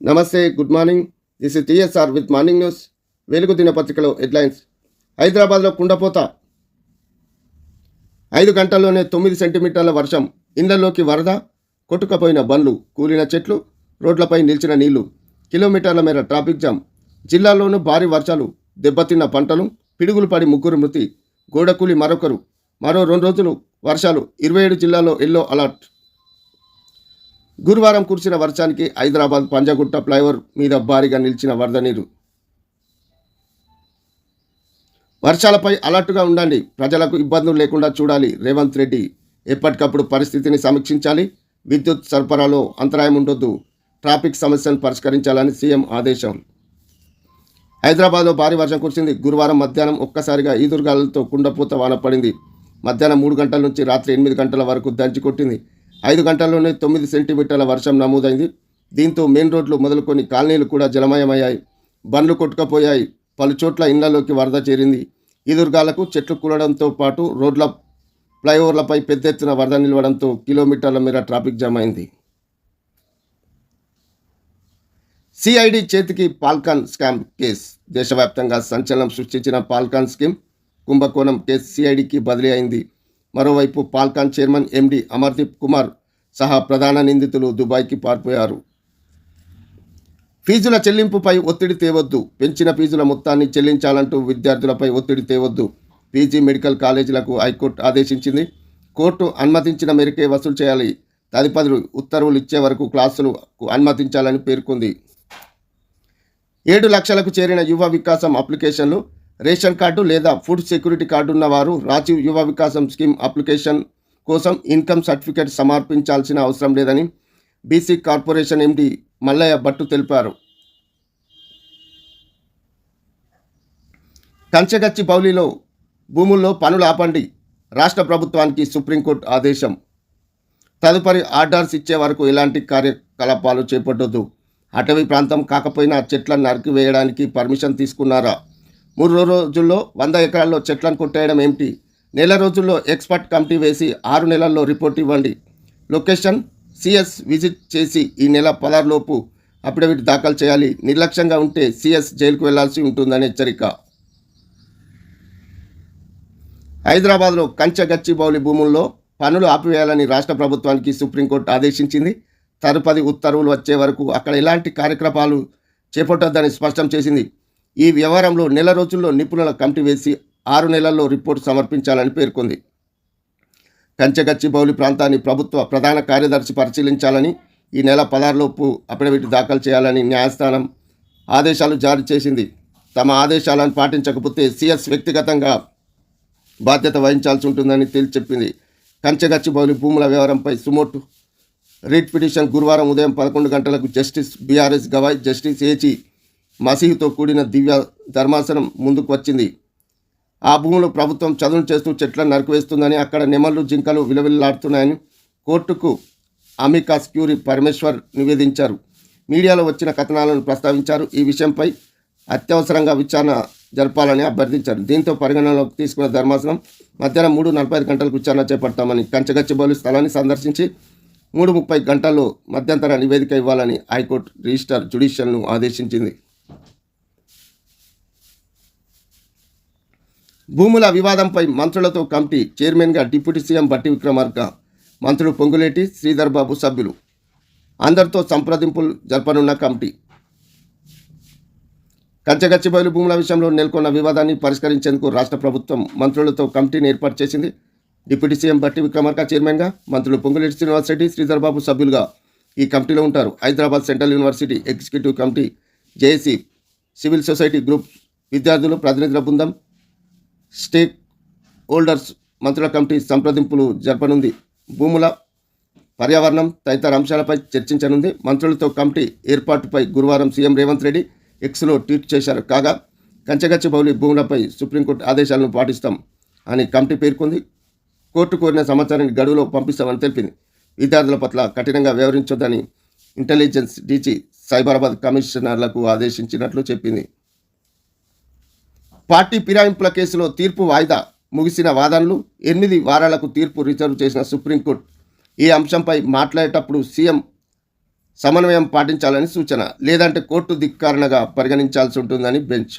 నమస్తే, good morning. This is TSR with morning news. వెలుగు దినపత్రికలో హెడ్లైన్స్. హైదరాబాద్లో కుండపోత, 5 గంటల్లోనే 9 సెంటీమీటర్ల వర్షం. ఇళ్లలోకి వరద, కొట్టుకపోయిన బండ్లు, కూలిన చెట్లు, రోడ్లపై నిలిచిన నీళ్లు, కిలోమీటర్ల మేర ట్రాఫిక్ జామ్. జిల్లాల్లోనూ భారీ వర్షాలు, దెబ్బతిన్న పంటలు, పిడుగులు పడి 3 మృతి, గోడకూలి మరొకరు. మరో 2 రోజులు వర్షాలు, 27 జిల్లాల్లో ఎల్లో అలర్ట్. గురువారం కురిసిన వర్షానికి హైదరాబాద్ పంజగుట్ట ఫ్లైఓవర్ మీద భారీగా నిలిచిన వరద నీరు. వర్షాలపై అలర్టుగా ఉండండి, ప్రజలకు ఇబ్బందులు లేకుండా చూడాలి. రేవంత్ రెడ్డి ఎప్పటికప్పుడు పరిస్థితిని సమీక్షించాలి. విద్యుత్ సరఫరాలో అంతరాయం ఉండొద్దు. ట్రాఫిక్ సమస్యను పరిష్కరించాలని సీఎం ఆదేశం. హైదరాబాద్లో భారీ వర్షం కురిసింది. గురువారం మధ్యాహ్నం ఒక్కసారిగా ఈదురుగాలులతో కుండపోత వాన పడింది. మధ్యాహ్నం 3 గంటల నుంచి రాత్రి 8 గంటల వరకు దంచి కొట్టింది. 5 గంటల్లోనే 9 సెంటీమీటర్ల వర్షం నమోదైంది. దీంతో మెయిన్ రోడ్లు మొదలుకొని కాలనీలు కూడా జలమయమయ్యాయి. బండ్లు కొట్టుకపోయాయి. పలు చోట్ల ఇళ్లలోకి వరద చేరింది. ఈదురుగాలకు చెట్లు కూలడంతో పాటు రోడ్ల, ఫ్లైఓవర్లపై పెద్ద ఎత్తున వరద నిలవడంతో కిలోమీటర్ల మేర ట్రాఫిక్ జామ్ అయింది. సిఐడి చేతికి పాల్కాన్ స్కామ్ కేసు. దేశవ్యాప్తంగా సంచలనం సృష్టించిన పాల్కాన్ స్కీమ్ కుంభకోణం కేసు సిఐడికి బదిలీ అయింది. మరోవైపు పాల్కాన్ చైర్మన్ ఎండి అమర్దీప్ కుమార్ సహా ప్రధాన నిందితులు దుబాయ్కి పారిపోయారు. ఫీజుల చెల్లింపుపై ఒత్తిడి తేవద్దు, పెంచిన ఫీజుల మొత్తాన్ని చెల్లించాలంటూ విద్యార్థులపై ఒత్తిడి తేవద్దు. పీజీ మెడికల్ కాలేజీలకు హైకోర్టు ఆదేశించింది. కోర్టు అనుమతించిన మేరకే వసూలు చేయాలి. తదుపరి ఉత్తర్వులు ఇచ్చే వరకు క్లాసులకు అనుమతించాలని పేర్కొంది. 7 లక్షలకు చేరిన యువ వికాసం అప్లికేషన్లు. రేషన్ కార్డు లేదా ఫుడ్ సెక్యూరిటీ కార్డు ఉన్నవారు రాజీవ్ యువ వికాసం స్కీమ్ అప్లికేషన్ కోసం ఇన్కమ్ సర్టిఫికేట్ సమర్పించాల్సిన అవసరం లేదని BC corporation MD Mallaiah Bhattu తెలిపారు. కంచెగచ్చి బౌలిలో భూముల్లో పనులు ఆపండి, రాష్ట్ర ప్రభుత్వానికి సుప్రీంకోర్టు ఆదేశం. తదుపరి ఆర్డర్స్ ఇచ్చే వరకు ఎలాంటి కార్యకలాపాలు చేపట్టొద్దు. అటవీ ప్రాంతం కాకపోయినా చెట్లను నరికివేయడానికి పర్మిషన్ తీసుకున్నారా? 3 రోజుల్లో 100 ఎకరాల్లో చెట్లను కొట్టేయడం ఏమిటి? నెల రోజుల్లో ఎక్స్పర్ట్ కమిటీ వేసి 6 నెలల్లో రిపోర్ట్ ఇవ్వండి. లొకేషన్ సిఎస్ విజిట్ చేసి ఈ నెల 16 లోపు అఫిడవిట్ దాఖలు చేయాలి. నిర్లక్ష్యంగా ఉంటే సిఎస్ జైలుకు వెళ్లాల్సి ఉంటుందని హెచ్చరిక. హైదరాబాద్లో కంచెగచ్చిబౌలి భూముల్లో పనులు ఆపివేయాలని రాష్ట్ర ప్రభుత్వానికి సుప్రీంకోర్టు ఆదేశించింది. తదుపరి ఉత్తర్వులు వచ్చే వరకు అక్కడ ఎలాంటి కార్యక్రమాలు చేపట్టొద్దని స్పష్టం చేసింది. ఈ వ్యవహారంలో నెల రోజుల్లో నిపుణుల కమిటీ వేసి 6 నెలల్లో రిపోర్టు సమర్పించాలని పేర్కొంది. కంచెగచ్చిబౌలి ప్రాంతాన్ని ప్రభుత్వ ప్రధాన కార్యదర్శి పరిశీలించాలని, ఈ నెల 16 లోపు అఫిడవిట్ దాఖలు చేయాలని న్యాయస్థానం ఆదేశాలు జారీ చేసింది. తమ ఆదేశాలను పాటించకపోతే సిఎస్ వ్యక్తిగతంగా బాధ్యత వహించాల్సి ఉంటుందని తేల్చెప్పింది. కంచెగచ్చిబౌలి భూముల వ్యవహారంపై సుమోటో రిట్ పిటిషన్ గురువారం ఉదయం 11 గంటలకు జస్టిస్ బిఆర్ఎస్ గవాయ్, జస్టిస్ ఏచి మసీహ్తో కూడిన దివ్య ధర్మాసనం ముందుకు వచ్చింది. ఆ భూములు ప్రభుత్వం చదును చేస్తూ చెట్లను నరికివేస్తుందని, అక్కడ నెమళ్ళు, జింకలు విలవిల్లాడుతున్నాయని కోర్టుకు అమికాస్ క్యూరీ పరమేశ్వర్ నివేదించారు. మీడియాలో వచ్చిన కథనాలను ప్రస్తావించారు. ఈ విషయంపై అత్యవసరంగా విచారణ జరపాలని అభ్యర్థించారు. దీంతో పరిగణనలోకి తీసుకున్న ధర్మాసనం మధ్యాహ్నం 3:45 గంటలకు విచారణ చేపడతామని, కంచెగచ్చిబౌలి స్థలాన్ని సందర్శించి 3:30 గంటల్లో మధ్యంతర నివేదిక ఇవ్వాలని హైకోర్టు రిజిస్టర్ జ్యుడిషియల్ను ఆదేశించింది. భూముల వివాదంపై మంత్రులతో కమిటీ. చైర్మన్గా డిప్యూటీ సీఎం బట్టి విక్రమార్క, మంత్రులు పొంగులేటి, శ్రీధర్ బాబు సభ్యులు. అందరితో సంప్రదింపులు జరపనున్న కమిటీ. కంచెగచ్చిబౌలి భూముల విషయంలో నెలకొన్న వివాదాన్ని పరిష్కరించేందుకు రాష్ట్ర ప్రభుత్వం మంత్రులతో కమిటీని ఏర్పాటు చేసింది. డిప్యూటీ సీఎం బట్టి విక్రమార్క చైర్మన్గా, మంత్రులు పొంగులేటి శ్రీనివాసరెడ్డి, శ్రీధర్ బాబు సభ్యులుగా ఈ కమిటీలో ఉంటారు. Hyderabad central university executive committee, JAC, civil society group, విద్యార్థులు ప్రతినిధుల బృందం, స్టేక్ హోల్డర్స్ మంత్రుల కమిటీ సంప్రదింపులు జరపనుంది. భూముల, పర్యావరణం తదితర అంశాలపై చర్చించనుంది. మంత్రులతో కమిటీ ఏర్పాటుపై గురువారం సీఎం రేవంత్ రెడ్డి ఎక్స్లో ట్వీట్ చేశారు. కాగా కంచెగచ్చిబౌలి భూములపై సుప్రీంకోర్టు ఆదేశాలను పాటిస్తాం అని కమిటీ పేర్కొంది. కోర్టు కోరిన సమాచారాన్ని గడువులో పంపిస్తామని తెలిపింది. విద్యార్థుల పట్ల కఠినంగా వ్యవహరించొద్దని ఇంటెలిజెన్స్ డీజీ సైబరాబాద్ కమిషనర్లకు ఆదేశించినట్లు చెప్పింది. పార్టీ ఫిరాయింపుల కేసులో తీర్పు వాయిదా. ముగిసిన వాదనలు, 8 వారాలకు తీర్పు రిజర్వ్ చేసిన సుప్రీంకోర్టు. ఈ అంశంపై మాట్లాడేటప్పుడు సీఎం సమన్వయం పాటించాలని సూచన. లేదంటే కోర్టు ధిక్కారణగా పరిగణించాల్సి ఉంటుందని బెంచ్.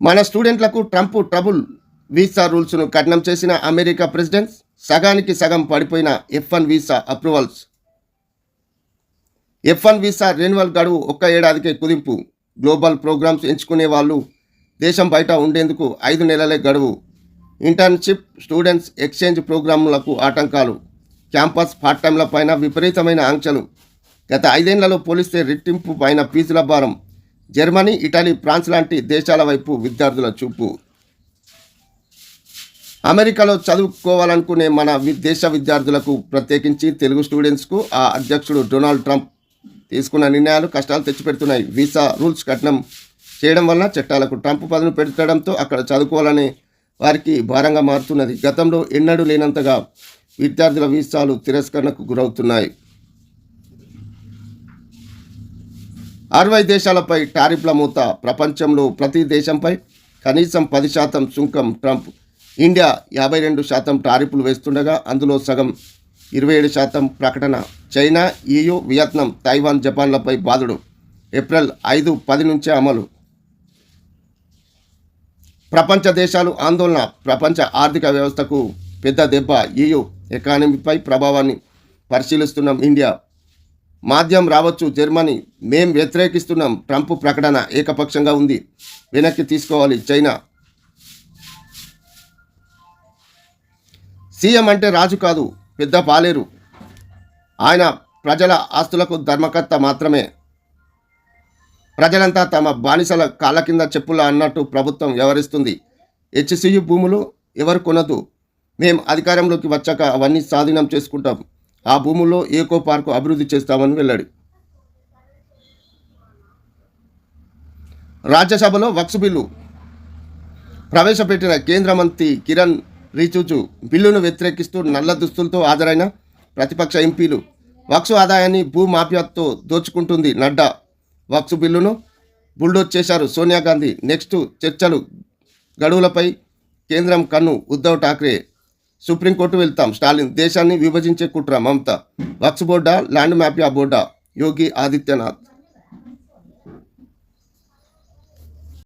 మన స్టూడెంట్లకు ట్రంప్ ట్రబుల్ వీసా రూల్స్ను కఠినం చేసిన అమెరికా ప్రెసిడెంట్. సగానికి సగం పడిపోయిన F1 visa approvals. F1 visa renewal గడువు 1 ఏడాదికే కుదింపు. గ్లోబల్ ప్రోగ్రామ్స్ ఎంచుకునే వాళ్ళు దేశం బయట ఉండేందుకు 5 నెలలే గడువు. ఇంటర్న్షిప్, స్టూడెంట్స్ ఎక్స్చేంజ్ ప్రోగ్రాములకు ఆటంకాలు. క్యాంపస్ పార్ట్ టైంల పైన విపరీతమైన ఆంక్షలు. గత 5 ఏళ్లలో పోలిస్తే రెట్టింపు పైన ఫీజుల భారం. జర్మనీ, ఇటలీ, ఫ్రాన్స్ లాంటి దేశాల వైపు విద్యార్థుల చూపు. అమెరికాలో చదువుకోవాలనుకునే మన దేశ విద్యార్థులకు, ప్రత్యేకించి తెలుగు స్టూడెంట్స్కు ఆ అధ్యక్షుడు డొనాల్డ్ ట్రంప్ తీసుకున్న నిర్ణయాలు కష్టాలు తెచ్చిపెడుతున్నాయి. వీసా రూల్స్ కఠినం చేయడం వలన చట్టాలకు ట్రంప్ పదును పెట్టడంతో అక్కడ చదువుకోవాలనే వారికి భారంగా మారుతున్నది. గతంలో ఎన్నడూ లేనంతగా విద్యార్థుల వీసాలు తిరస్కరణకు గురవుతున్నాయి. 60 దేశాలపై టారిఫ్ల మూత. ప్రపంచంలో ప్రతి దేశంపై కనీసం 10% సుంకం ట్రంప్. ఇండియా 52% టారిఫ్లు వేస్తుండగా అందులో సగం 27% ప్రకటన. చైనా, EU, వియత్నాం, తైవాన్, జపాన్లపై బాదుడు. ఏప్రిల్ 5, 10 నుంచే అమలు. ప్రపంచ దేశాలు ఆందోళన. ప్రపంచ ఆర్థిక వ్యవస్థకు పెద్ద దెబ్బ. EU ఎకానమీపై ప్రభావాన్ని పరిశీలిస్తున్నాం. ఇండియా మాధ్యం రావచ్చు. జర్మనీ మేం వ్యతిరేకిస్తున్నాం. ట్రంప్ ప్రకటన ఏకపక్షంగా ఉంది, వెనక్కి తీసుకోవాలి. చైనా. సీఎం అంటే రాజు కాదు, పెద్ద పాలేరు. ఆయన ప్రజల ఆస్తులకు ధర్మకర్త మాత్రమే. ప్రజలంతా తమ బానిసల కాళ్ళ కింద చెప్పుల అన్నట్టు ప్రభుత్వం వ్యవహరిస్తుంది. HCU భూములు ఎవరు కొనదు. మేం అధికారంలోకి వచ్చాక అవన్నీ స్వాధీనం చేసుకుంటాం. ఆ భూముల్లో ఏకో పార్కు అభివృద్ధి చేస్తామని వెల్లడి. రాజ్యసభలో వక్ఫ్ బిల్లు ప్రవేశపెట్టిన కేంద్ర మంత్రి కిరణ్ రిజిజు బిల్లును వ్యతిరేకిస్తూ నల్ల దుస్తులతో హాజరైన ప్రతిపక్ష ఎంపీలు. వక్ఫ్ ఆదాయాన్ని భూ మాఫియాతో దోచుకుంటుంది నడ్డా. వక్ఫ్ బిల్లును బుల్డోజ్ చేశారు సోనియా గాంధీ. నెక్స్ట్ చర్చలు, గడువులపై కేంద్రం కన్ను. ఉద్ధవ్ ఠాక్రే. సుప్రీంకోర్టు వెళ్తాం. స్టాలిన్. దేశాన్ని విభజించే కుట్ర మమత. వక్ఫ్ బోర్డా, ల్యాండ్ మాఫియా బోర్డా. యోగి ఆదిత్యనాథ్.